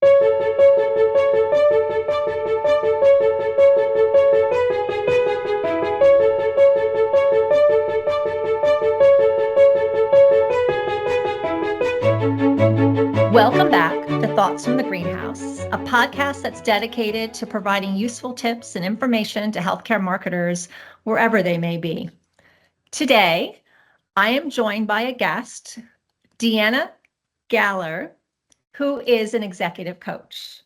Welcome back to Thoughts from the Greenhouse, a podcast that's dedicated to providing useful tips and information to healthcare marketers wherever they may be. Today, I am joined by a guest, Deanna Galler, who is an executive coach.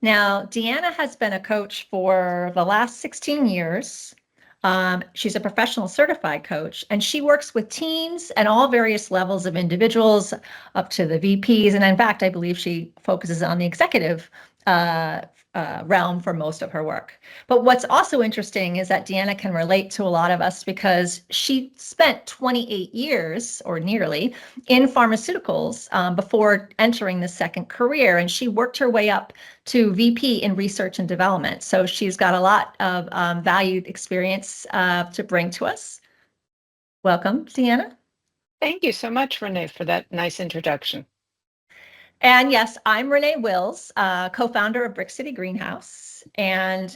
Now, Deanna has been a coach for the last 16 years. She's a professional certified coach, and she works with teams and all various levels of individuals up to the VPs. And in fact, I believe she focuses on the executive realm for most of her work. But what's also interesting is that Deanna can relate to a lot of us because she spent 28 years or nearly in pharmaceuticals before entering the second career. And she worked her way up to VP in research and development. So she's got a lot of valued experience to bring to us. Welcome, Deanna. Thank you so much, Renee, for that nice introduction. And yes, I'm Renée Wills, co-founder of Brick City Greenhouse. And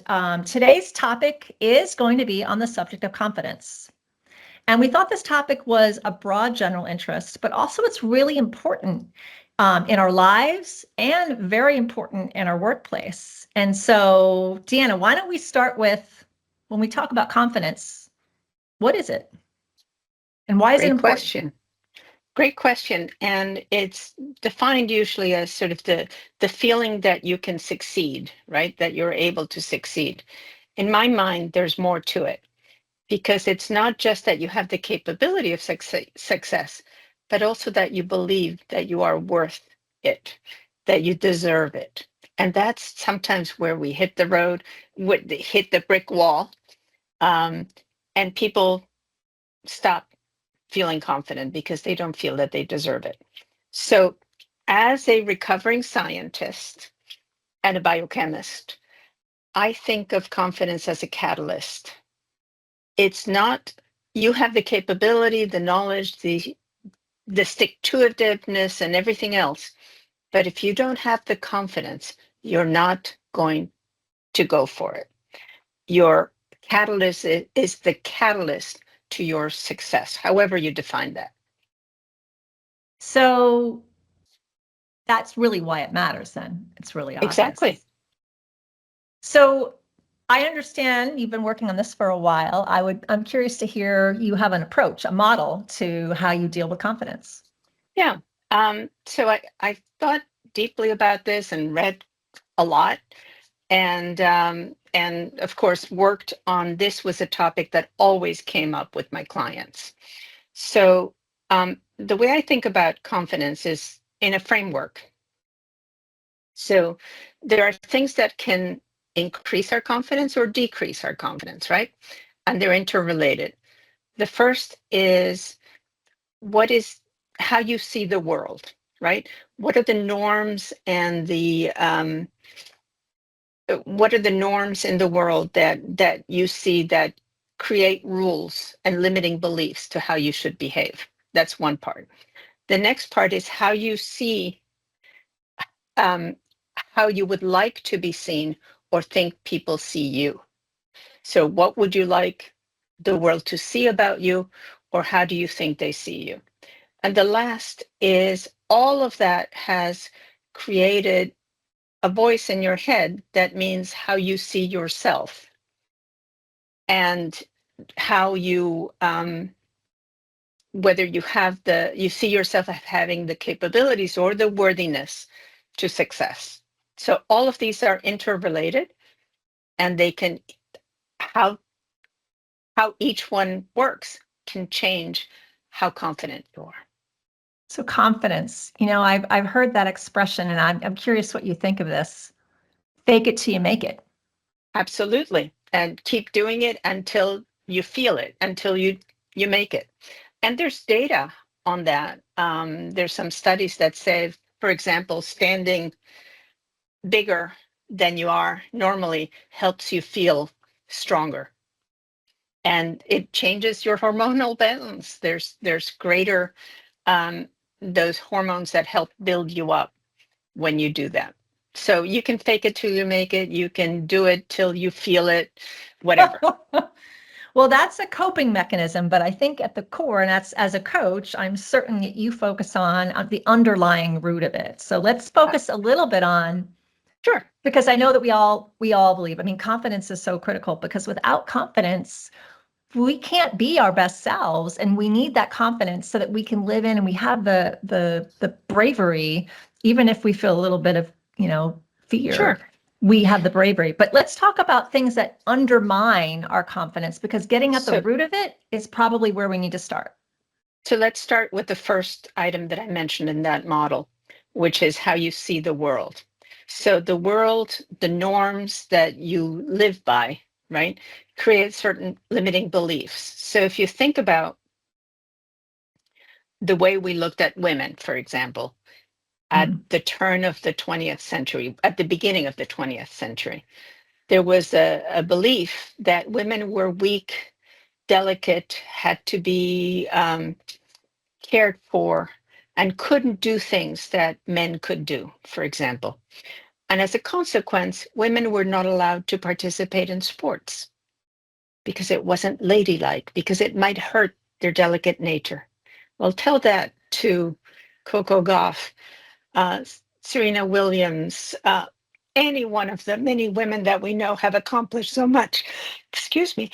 today's topic is going to be on the subject of confidence. And we thought this topic was a broad general interest, but also it's really important in our lives and very important in our workplace. And so, Deanna, why don't we start with, when we talk about confidence, what is it? And why is it important? Great question. And it's defined usually as sort of the feeling that you can succeed, right? That you're able to succeed. In my mind, there's more to it because it's not just that you have the capability of success, but also that you believe that you are worth it, that you deserve it. And that's sometimes where we hit the road, hit the brick wall, and people stop feeling confident because they don't feel that they deserve it. So, as a recovering scientist and a biochemist, I think of confidence as a catalyst. It's not, you have the capability, the knowledge, the stick-to-itiveness and everything else. But if you don't have the confidence, you're not going to go for it. Your catalyst is the catalyst to your success, however you define that. So that's really why it matters then. It's really obvious. Exactly. So I understand you've been working on this for a while. I'm curious to hear you have an approach, a model to how you deal with confidence. Yeah. So I thought deeply about this and read a lot, and of course worked on this was a topic that always came up with my clients. So the way I think about confidence is in a framework. So there are things that can increase our confidence or decrease our confidence, right? And they're interrelated. The first is how you see the world, right? What are the norms and what are the norms in the world that you see that create rules and limiting beliefs to how you should behave? That's one part. The next part is how you see how you would like to be seen or think people see you. So what would you like the world to see about you, or how do you think they see you? And the last is all of that has created a voice in your head that means how you see yourself and how you whether you see yourself as having the capabilities or the worthiness to success. So all of these are interrelated, and they can how each one works can change how confident you are. So confidence, I've heard that expression, and I'm curious what you think of this. Fake it till you make it. Absolutely. And keep doing it until you feel it, until you make it. And there's data on that. There's some studies that say, for example, standing bigger than you are normally helps you feel stronger. And it changes your hormonal balance. There's greater those hormones that help build you up when you do that. So you can fake it till you make it. You can do it till you feel it, whatever. Well, that's a coping mechanism, but I think at the core, and that's as a coach, I'm certain that you focus on the underlying root of it. So let's focus a little bit on, Sure. because I know that we all believe. I mean, confidence is so critical because without confidence, we can't be our best selves, and we need that confidence so that we can live in and we have the bravery, even if we feel a little bit of, fear. Sure. We have the bravery. But let's talk about things that undermine our confidence, because getting at the So, root of it is probably where we need to start. so let's start with the first item that I mentioned in that model, which is how you see the world. So the world, the norms that you live by, right, create certain limiting beliefs. So if you think about the way we looked at women, for example, at the turn of the 20th century, at the beginning of the 20th century, there was a belief that women were weak, delicate, had to be cared for, and couldn't do things that men could do, for example. And as a consequence, women were not allowed to participate in sports because it wasn't ladylike, because it might hurt their delicate nature. Well, tell that to Coco Gauff, uh, Serena Williams, any one of the many women that we know have accomplished so much, excuse me,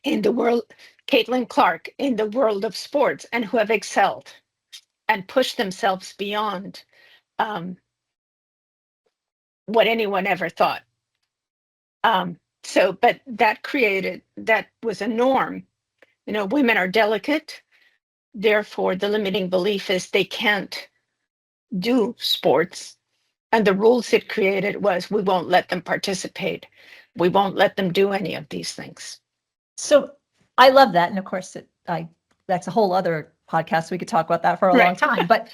in the world, Caitlin Clark, in the world of sports, and who have excelled and pushed themselves beyond um, what anyone ever thought. But that was a norm. Women are delicate. Therefore, the limiting belief is they can't do sports. And the rules it created was we won't let them participate. We won't let them do any of these things. So I love that. And of course, that's a whole other podcast. We could talk about that for a long Right. time. But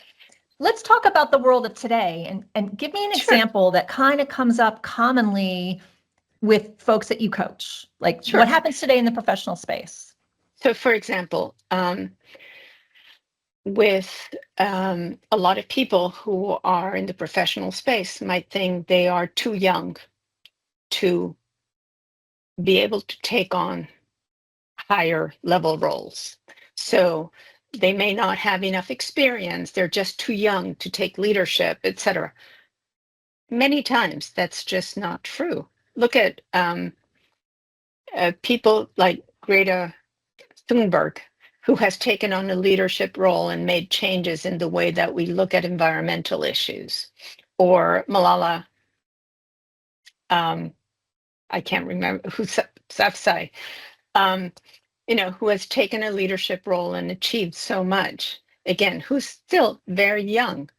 let's talk about the world of today, and give me an Sure. example that kind of comes up commonly with folks that you coach. Like Sure. what happens today in the professional space? So, for example, with a lot of people who are in the professional space might think they are too young to be able to take on higher level roles. So they may not have enough experience, they're just too young to take leadership, etc. Many times that's just not true. Look at people like Greta Thunberg, who has taken on a leadership role and made changes in the way that we look at environmental issues, or Malala, I can't remember who, Safsai, who has taken a leadership role and achieved so much. Again, who's still very young.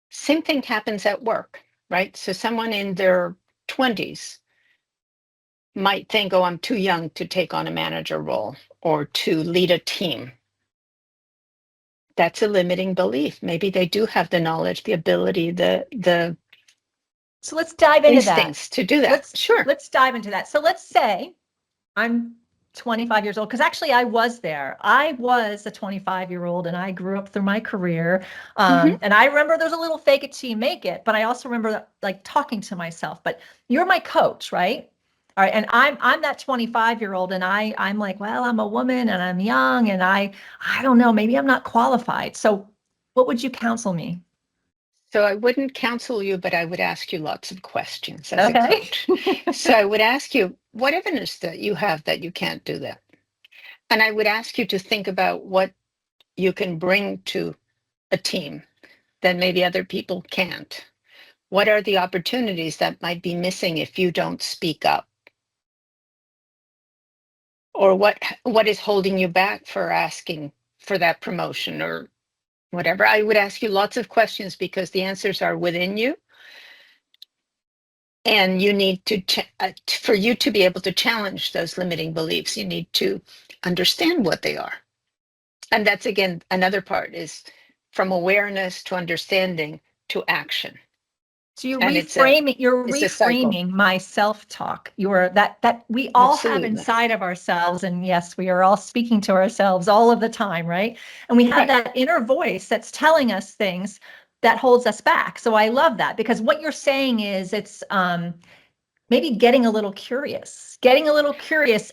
Same thing happens at work, right? So someone in their 20s might think, oh, I'm too young to take on a manager role or to lead a team. That's a limiting belief. Maybe they do have the knowledge, the ability, the So let's dive into that. instincts to do that. Sure. Let's dive into that. So let's say I'm 25 years old, because actually I was there. I was a 25-year-old and I grew up through my career. And I remember there's a little fake it till you make it, but I also remember like talking to myself. But you're my coach, right? All right. And I'm that 25-year-old and I'm like, well, I'm a woman and I'm young and I don't know, maybe I'm not qualified. So what would you counsel me? So I wouldn't counsel you, but I would ask you lots of questions as a Okay. coach. So I would ask you, what evidence that you have that you can't do that? And I would ask you to think about what you can bring to a team that maybe other people can't. What are the opportunities that might be missing if you don't speak up? Or what is holding you back for asking for that promotion or whatever? I would ask you lots of questions because the answers are within you. And you need to, for you to be able to challenge those limiting beliefs, you need to understand what they are. And that's, again, another part is from awareness to understanding to action. So you're And cycle. reframing my self-talk. You're that we all have Absolutely. inside of ourselves. And yes, we are all speaking to ourselves all of the time, right? And we have Right. that inner voice that's telling us things, that holds us back. So I love that, because what you're saying is it's maybe getting a little curious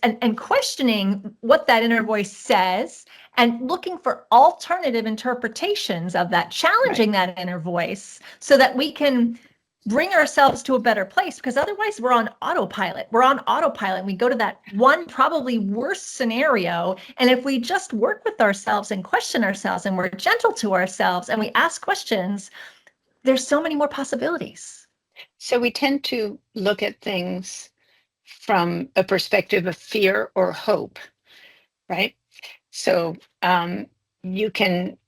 and questioning what that inner voice says, and looking for alternative interpretations of that, challenging that inner voice so that we can bring ourselves to a better place, because otherwise we're on autopilot. We go to that one probably worst scenario. And if we just work with ourselves and question ourselves, and we're gentle to ourselves and we ask questions, there's so many more possibilities. So we tend to look at things from a perspective of fear or hope, right? So you can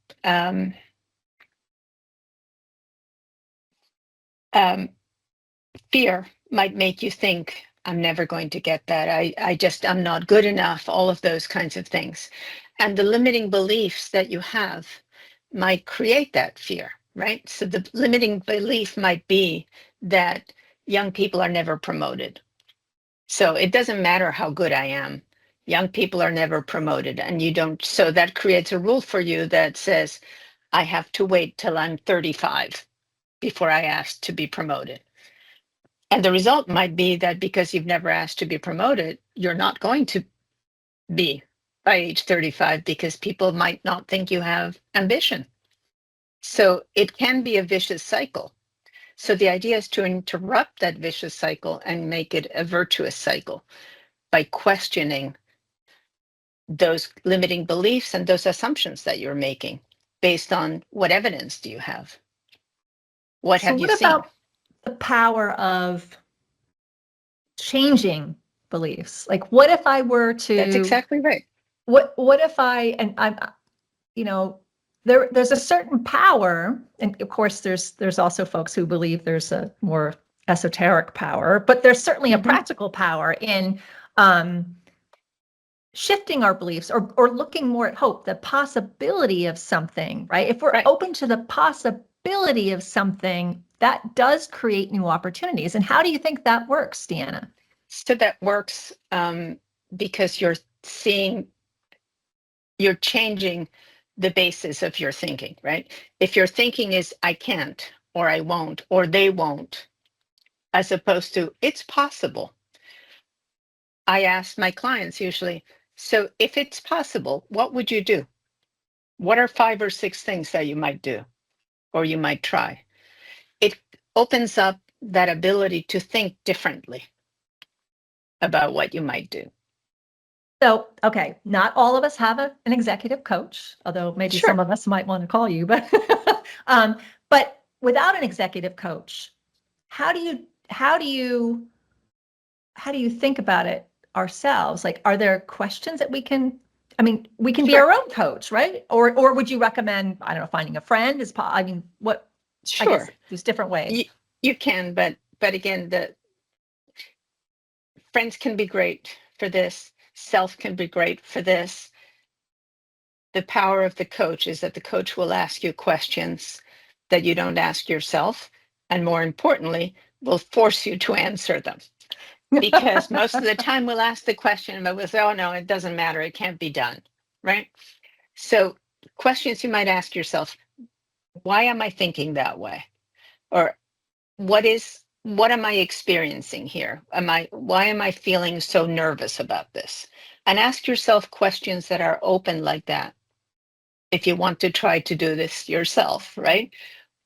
fear might make you think, I'm never going to get that. I'm not good enough, all of those kinds of things. And the limiting beliefs that you have might create that fear, right? So the limiting belief might be that young people are never promoted. So it doesn't matter how good I am. Young people are never promoted, and you don't. So that creates a rule for you that says, I have to wait till I'm 35 before I ask to be promoted. And the result might be that because you've never asked to be promoted, you're not going to be by age 35, because people might not think you have ambition. So it can be a vicious cycle. So the idea is to interrupt that vicious cycle and make it a virtuous cycle by questioning those limiting beliefs and those assumptions that you're making based on what evidence do you have? What So have you what seen? about the power of changing beliefs? Like, what if I were That's to, exactly right. what if I, and I'm, you know, there's a certain power, and of course there's also folks who believe there's a more esoteric power, but there's certainly a Mhm. practical power in um, shifting our beliefs, or looking more at hope, the possibility of something, right? If we're Right. open to the possibility of something, that does create new opportunities. And how do you think that works, Deanna? So that works because you're changing the basis of your thinking, right? If your thinking is, I can't, or I won't, or they won't, as opposed to, it's possible. I ask my clients usually, so if it's possible, what would you do? What are 5 or 6 things that you might do or you might try? It opens up that ability to think differently about what you might do. So, okay, not all of us have an executive coach, although maybe some Sure. of us might want to call you, um, but without an executive coach, how do you how do you how do you think about it ourselves? Like, are there questions that we can, I mean, we can be Sure. our own coach, right? Or would you recommend, I don't know, finding a friend I mean, what, I guess Sure. there's different ways. You can, but again, the friends can be great for this. Self can be great for this. The power of the coach is that the coach will ask you questions that you don't ask yourself, and more importantly, will force you to answer them. Because most of the time we'll ask the question, but we'll say, oh no, it doesn't matter, it can't be done, right? So questions you might ask yourself, why am I thinking that way? Or what am I experiencing here? Why am I feeling so nervous about this? And ask yourself questions that are open like that. If you want to try to do this yourself, right?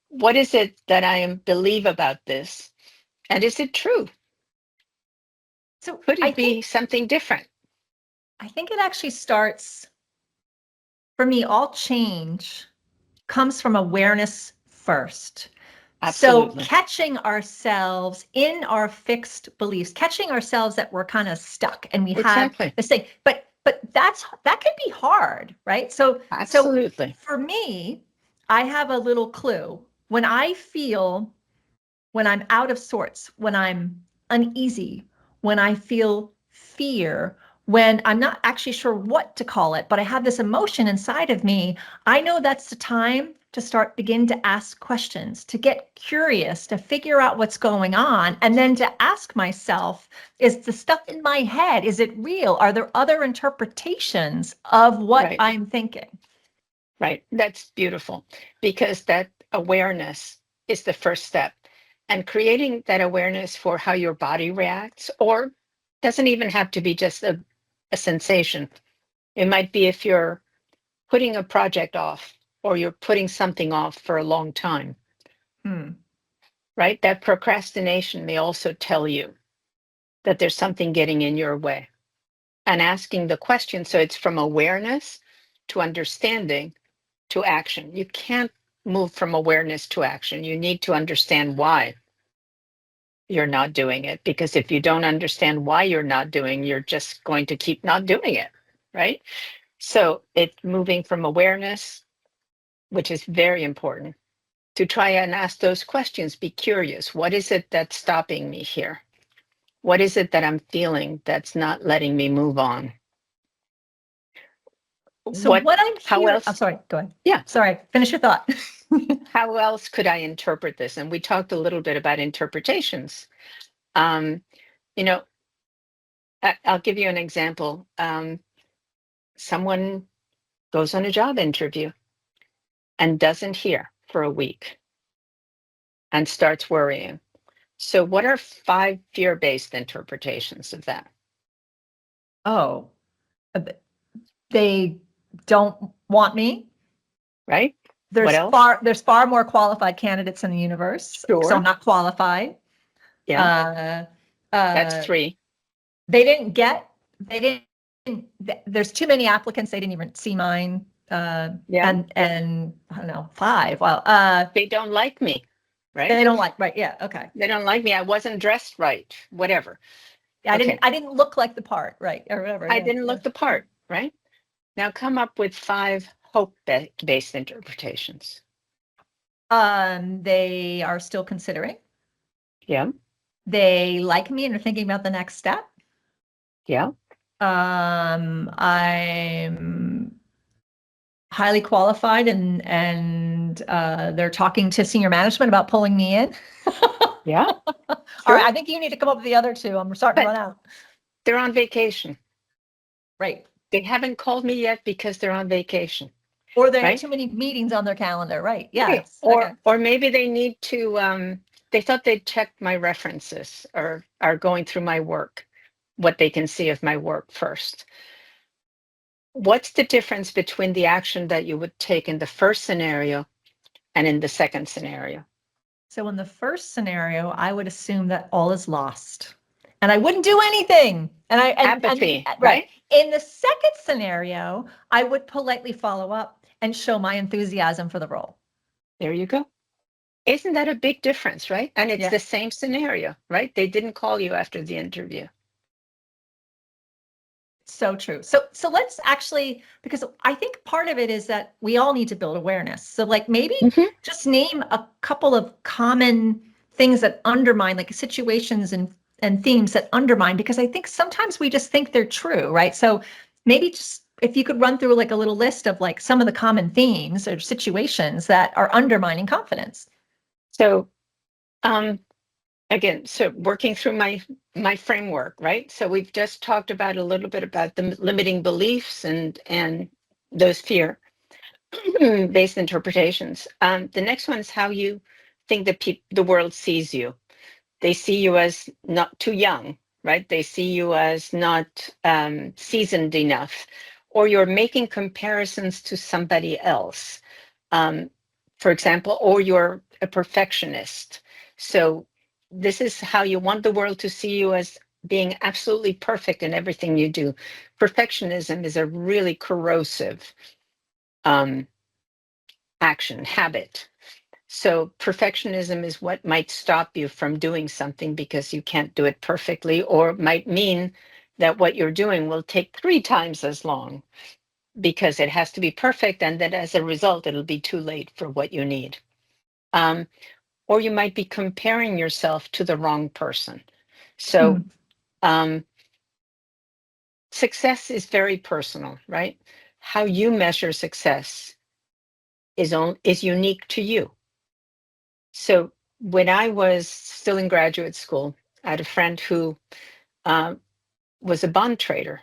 What is it that believe about this? And is it true? So Could it be something different? I think it actually starts, for me, all change comes from awareness first. So Absolutely. catching ourselves in our fixed beliefs, catching ourselves that we're kind of stuck and we have Exactly. this thing, but that can be hard, right? So Absolutely. for me, I have a little clue. When I feel, when I'm out of sorts, when I'm uneasy, when I feel fear, when I'm not actually sure what to call it, but I have this emotion inside of me, I know that's the time to begin to ask questions, to get curious, to figure out what's going on, and then to ask myself, is the stuff in my head, is it real? Are there other interpretations of what Right. I'm thinking? Right. That's beautiful, because that awareness is the first step. And creating that awareness for how your body reacts, or doesn't even have to be just a sensation. It might be if you're putting a project off or you're putting something off for a long time, Hmm. right? That procrastination may also tell you that there's something getting in your way. And asking the question, so it's from awareness to understanding to action. You can't move from awareness to action. You need to understand why you're not doing it, because if you don't understand why you're not doing, you're just going to keep not doing it, right? So it's moving from awareness, which is very important, to try and ask those questions. Be curious. What is it that's stopping me here? What is it that I'm feeling that's not letting me move on? So What, what I'm how hearing, I'm else? sorry, go ahead. Yeah. Sorry, finish your thought. How else could I interpret this? And we talked a little bit about interpretations. Um, you know, I'll give you an example. Someone goes on a job interview and doesn't hear for a week and starts worrying. So, what are 5 fear-based interpretations of that? Oh, they don't want me. Right? What There's else? far more qualified candidates in the universe, so I'm Sure. not qualified. Yeah, Uh, that's uh, 3. they didn't get, they didn't, there's too many applicants. They didn't even see mine. Yeah, And I don't know, 5. Well, they don't like me, right? they don't like, right. Yeah. Okay. They don't like me. I wasn't dressed right, whatever. I didn't, Okay, I didn't look like the part, right. Or whatever. I Yeah. didn't Yeah. look the part, right? Now come up with 5 hope-based interpretations. They are still considering. Yeah, They like me and are thinking about the next step. yeah, I'm highly qualified and they're talking to senior management about pulling me in. yeah, All right, sure. I think you need to come up with the other 2. I'm starting to But run out. they're on vacation. Right. They haven't called me yet because they're on vacation, Or they have right? too many meetings on their calendar. Right. Right. Yes. Okay. Or maybe they need to they thought they'd check my references or are going through my work, what they can see of my work first. What's the difference between the action that you would take in the first scenario and in the second scenario? So in the first scenario, I would assume that all is lost and I wouldn't do anything. And Apathy, right. right? In the second scenario, I would politely follow up and show my enthusiasm for the role. There you go. Isn't that a big difference, right? And it's Yeah. the same scenario, right? They didn't call you after the interview. So true. So let's actually, because I think part of it is that we all need to build awareness. So like maybe Mhm. just name a couple of common things that undermine, like situations and themes that undermine, because I think sometimes we just think they're true, right? So maybe just if you could run through like a little list of like some of the common themes or situations that are undermining confidence. So um again, so working through my framework, right? So we've just talked about a little bit about the limiting beliefs and those fear based interpretations. The next one is how you think that the world sees you. They see you as not too young, right? They see you as not seasoned enough, or you're making comparisons to somebody else, um, for example, or you're a perfectionist. So this is how you want the world to see you, as being absolutely perfect in everything you do. Perfectionism is a really corrosive um, action habit. So perfectionism is what might stop you from doing something because you can't do it perfectly, or might mean that what you're doing will take 3 times as long because it has to be perfect, and that as a result, it'll be too late for what you need. Um, or you might be comparing yourself to the wrong person. So Hmm. um, success is very personal, right? How you measure success is unique to you. So when I was still in graduate school, I had a friend who uh, was a bond trader,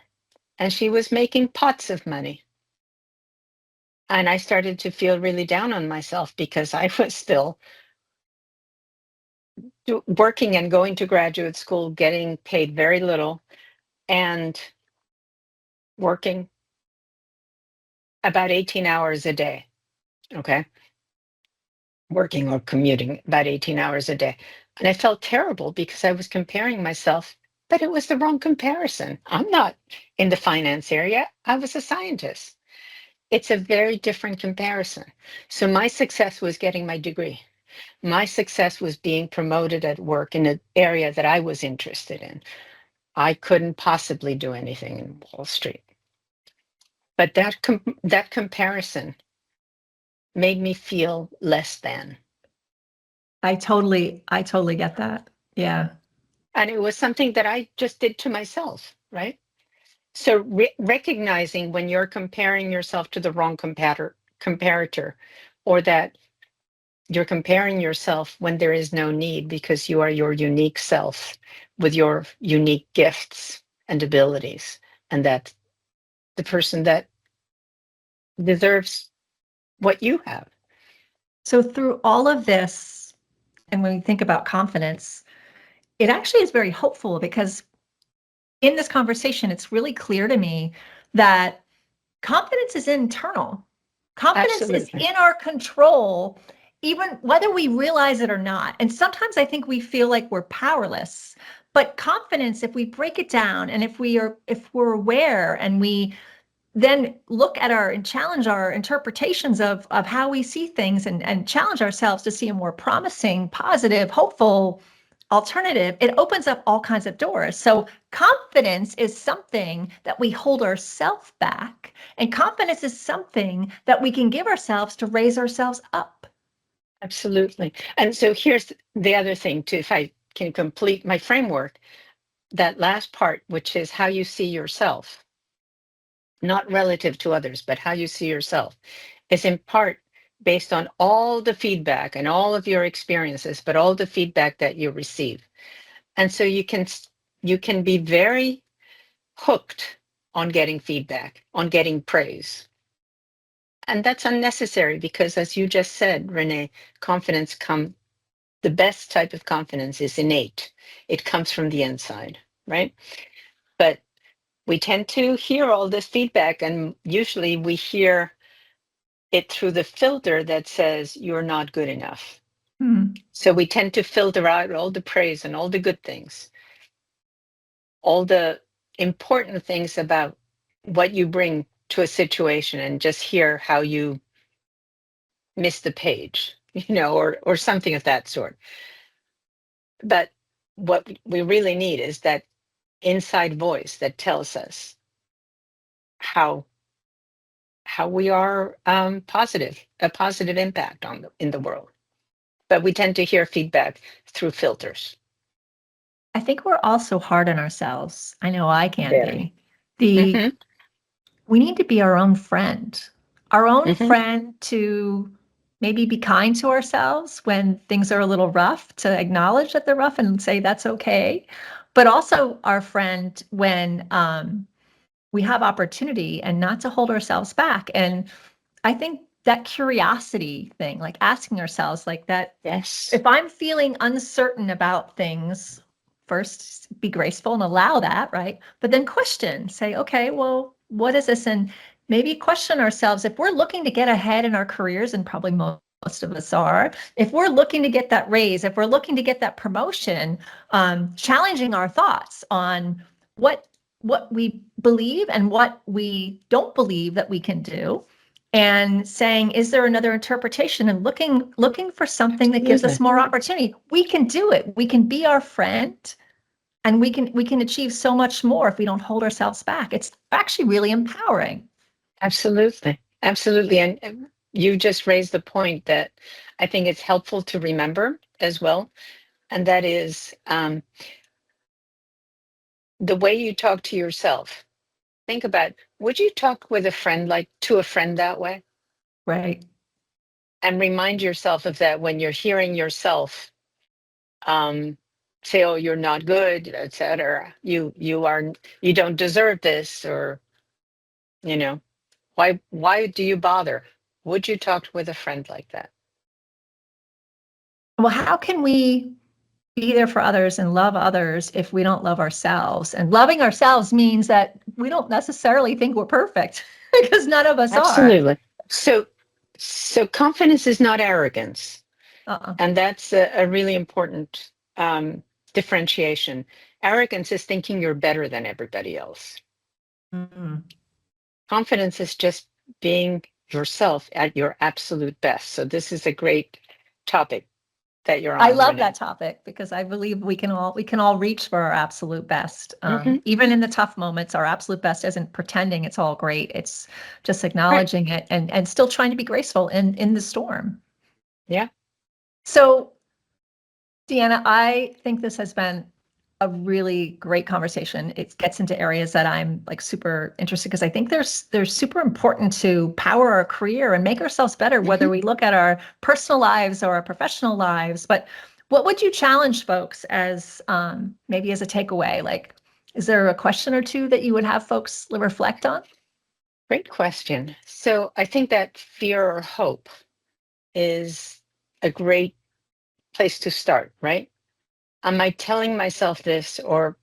and she was making pots of money. And I started to feel really down on myself because I was still working and going to graduate school, getting paid very little, and working about 18 hours a day. Okay. Working or commuting about 18 hours a day. And I felt terrible because I was comparing myself, but it was the wrong comparison. I'm not in the finance area. I was a scientist. It's a very different comparison. So my success was getting my degree. My success was being promoted at work in an area that I was interested in. I couldn't possibly do anything in Wall Street. But that comparison made me feel less than. I totally get that. Yeah. And it was something that I just did to myself, right? So recognizing when you're comparing yourself to the wrong comparator, or that you're comparing yourself when there is no need because you are your unique self with your unique gifts and abilities, and that the person that deserves what you have. So through all of this, and when we think about confidence, it actually is very hopeful because in this conversation, it's really clear to me that confidence is internal. Confidence is Absolutely. in our control, even whether we realize it or not. And sometimes I think we feel like we're powerless. But confidence, if we break it down and if we're aware and we then look at our and challenge our interpretations of how we see things and challenge ourselves to see a more promising, positive, hopeful alternative, it opens up all kinds of doors. So confidence is something that we hold ourselves back, and confidence is something that we can give ourselves to raise ourselves up. Absolutely. And so here's the other thing too, if I can complete my framework, that last part, which is how you see yourself, not relative to others, but how you see yourself, is in part based on all the feedback and all of your experiences, but all the feedback that you receive. And so you can be very hooked on getting feedback, on getting praise. And that's unnecessary because, as you just said, Renee, confidence the best type of confidence is innate. It comes from the inside, right? But we tend to hear all this feedback, and usually we hear it through the filter that says you're not good enough. Hmm. So we tend to filter out all the praise and all the good things, all the important things about what you bring to a situation, and just hear how you miss the page, or something of that sort. But what we really need is that inside voice that tells us how we are a positive impact in the world. But we tend to hear feedback through filters. I think we're also hard on ourselves. I know I can Very. be. The Mm-hmm. We need to be our own Mm-hmm. friend to maybe be kind to ourselves when things are a little rough, to acknowledge that they're rough and say that's okay. But also our friend when we have opportunity and not to hold ourselves back. And I think that curiosity thing, like asking ourselves, like that, Yes. if I'm feeling uncertain about things, first be graceful and allow that, right? But then question, say, okay, well, what is this? And maybe question ourselves if we're looking to get ahead in our careers, and probably most of us are, if we're looking to get that raise, if we're looking to get that promotion, challenging our thoughts on what what we believe and what we don't believe that we can do, and saying, is there another interpretation, and looking for something that gives us Absolutely. more opportunity. We can do it. We can be our friend, and we can achieve so much more if we don't hold ourselves back. It's actually really empowering. Absolutely. Absolutely. And you just raised the point that I think it's helpful to remember as well. And that is the way you talk to yourself. Think about, would you talk with a friend like to a friend that way? Right. And remind yourself of that when you're hearing yourself um, say, "Oh, you're not good," etc. You don't deserve this, or you know, why do you bother? Would you talk with a friend like that? Well, how can we be there for others and love others if we don't love ourselves? And loving ourselves means that we don't necessarily think we're perfect because none of us are. Absolutely. So confidence is not arrogance. Uh-uh. And that's a really important differentiation. Arrogance is thinking you're better than everybody else. Mm-hmm. Confidence is just being yourself at your absolute best. So this is a great topic that you're I on, love Renee. that topic because I believe we can all reach for our absolute best. Hmm. Even in the tough moments, our absolute best isn't pretending it's all great. It's just Right. acknowledging it and still trying to be graceful in the storm. Yeah. So, Deanna, I think this has been a really great conversation. It gets into areas that I'm like super interested because I think there's super important to power our career and make ourselves better, Hmm. whether we look at our personal lives or our professional lives. But what would you challenge folks as maybe as a takeaway? Like, is there a question or two that you would have folks reflect on? Great question. So I think that fear or hope is a great place to start, right? Am I telling myself this, or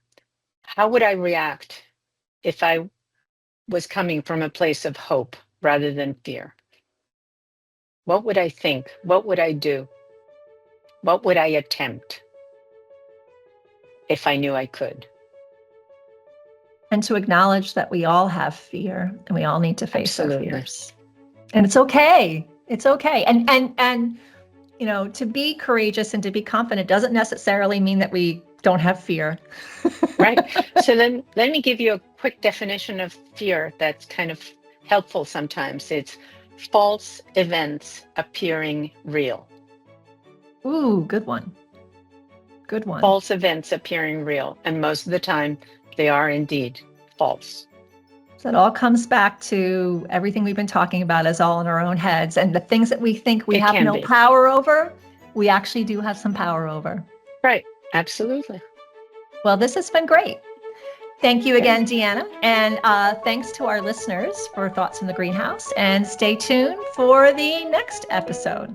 how would I react if I was coming from a place of hope rather than fear? What would I think? What would I do? What would I attempt if I knew I could? And to acknowledge that we all have fear and we all need to face our Absolutely. fears. And it's okay. It's okay. And to be courageous and to be confident doesn't necessarily mean that we don't have fear. Right. So then let me give you a quick definition of fear that's kind of helpful sometimes. It's false events appearing real. Ooh, good one. Good one. False events appearing real. And most of the time, they are indeed false. So it all comes back to everything we've been talking about is all in our own heads. And the things that we think we It have can no be. power over, we actually do have some power over. Right. Absolutely. Well, this has been great. Thank you Great. again, Deanna. And thanks to our listeners for Thoughts from the Greenhouse. And stay tuned for the next episode.